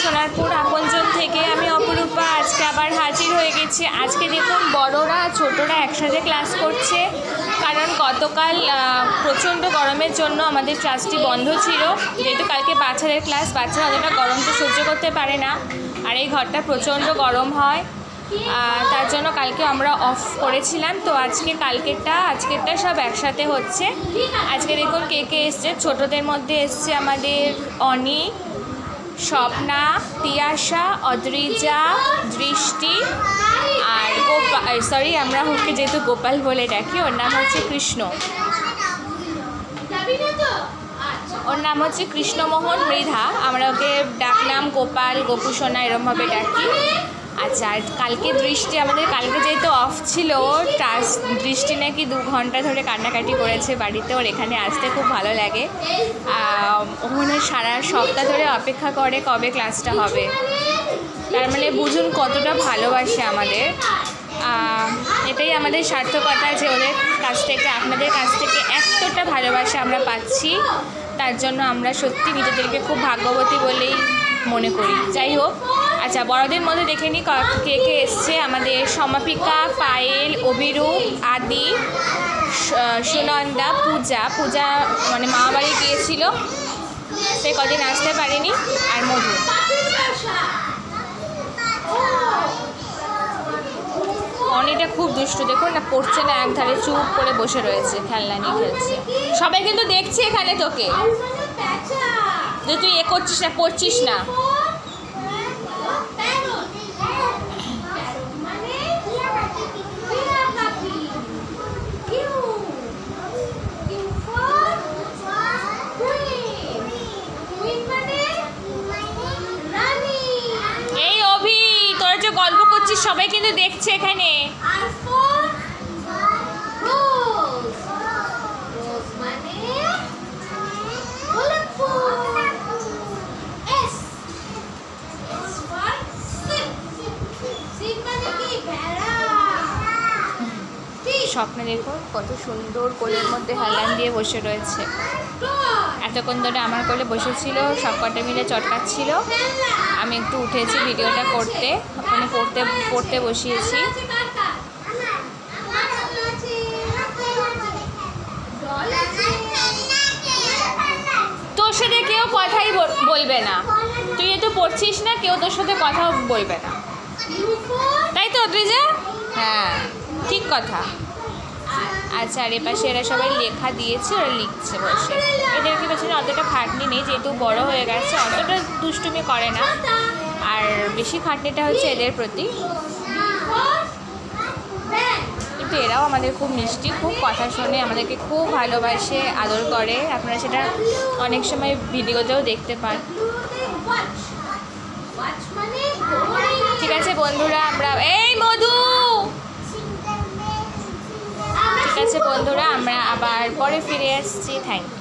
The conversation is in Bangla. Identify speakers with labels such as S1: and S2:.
S1: সোনারপুর আপনজন থেকে আমি অপরূপা আজকে আবার হাজির হয়ে গেছি। আজকে দেখুন বড়রা ছোটরা একসাথে ক্লাস করছে, কারণ গতকাল প্রচণ্ড গরমের জন্য আমাদের ক্লাসটি বন্ধ ছিল। যেহেতু কালকে বাচ্চাদের ক্লাস, বাচ্চারা অতটা গরমটা সহ্য করতে পারে না, আর এই ঘরটা প্রচণ্ড গরম হয়, তার জন্য কালকে আমরা অফ করেছিলাম। তো আজকেরটা সব একসাথে হচ্ছে। আজকে দেখুন কে কে এসছে। ছোটদের মধ্যে এসছে আমাদের অনি, স্বপ্না, তিয়াশা, অদ্রিজা, দৃষ্টি, আর আমরা ওকে যেহেতু গোপাল বলে ডাকি, ওর নাম হচ্ছে কৃষ্ণ। ওর নাম হচ্ছে কৃষ্ণমোহন মৃধা, আমরা ওকে ডাকনাম গোপাল, গোপুসোনা এরমভাবে ডাকি। আচ্ছা, আর কালকে আমাদের কালকে যেহেতু অফ ছিল, দৃষ্টি নাকি 2 ঘন্টা ধরে কান্নাকাটি করেছে বাড়িতে। ওর এখানে আসতে খুব ভালো লাগে। ও মানে সারা সপ্তাহ ধরে অপেক্ষা করে কবে ক্লাসটা হবে। তার মানে বুঝুন কতটা ভালোবাসে আমাদের। এটাই আমাদের সার্থকতা যে ওদের কাছ থেকে, আপনাদের কাছ থেকে এতটা ভালোবাসা আমরা পাচ্ছি। তার জন্য আমরা সত্যি নিজেদেরকে খুব ভাগ্যবতী বলেই মনে করি। যাই হোক, আচ্ছা বড়দের মধ্যে দেখে নিই কে কে এসছে। আমাদের সমাপিকা, পায়েল, অভিরূপ, আদি, সুনন্দা, পূজা মানে মামা বাড়ি গিয়েছিল, সে কদিন আসতে পারেনি, আর মধু। অনিটা খুব দুষ্টু, দেখুন না, পড়ছে না, একধারে চুপ করে বসে রয়েছে, খেলনা নিয়ে খেলছে। সবাই কিন্তু দেখছে এখানে তোকে, যে তুই করছিস না, পড়ছিস না। এই অভি, তোরা যে গল্প করছিস সবাই কিন্তু দেখছে এখানে। স্বপ্নে দেখুন কত সুন্দর কোলের মধ্যে হেলান দিয়ে বসে রয়েছে। এতক্ষণ ধরে আমার কোলে বসেছিল, সব কটা মিলে চটকাচ্ছিল। আমি একটু উঠেছি ভিডিওটা করতে, ওখানে পড়তে বসিয়েছি। তোর সাথে কেউ কথাই বলবে না, তুই তো পড়ছিস না, কেউ তোর সাথে কথাও বলবে না, তাই তো অদ্রিজা? হ্যাঁ, ঠিক কথা। আচ্ছা, আর এপাশে এরা সবাই লেখা দিয়েছে, ওরা লিখছে বসে। এদেরকে পেছনে অতটা খাটনি নেই, যেহেতু বড় হয়ে গেছে, অতটা দুষ্টুমি করে না। আর বেশি খাটনিটা হচ্ছে এদের প্রতি। কিন্তু এরাও আমাদের খুব মিষ্টি, খুব কথা শোনে, আমাদেরকে খুব ভালোবাসে, আদর করে। আপনারা সেটা অনেক সময় ভিডিওতেও দেখতে পান। ঠিক আছে বন্ধুরা, আমরা আবার পরে ফিরে আসছি। Thank you.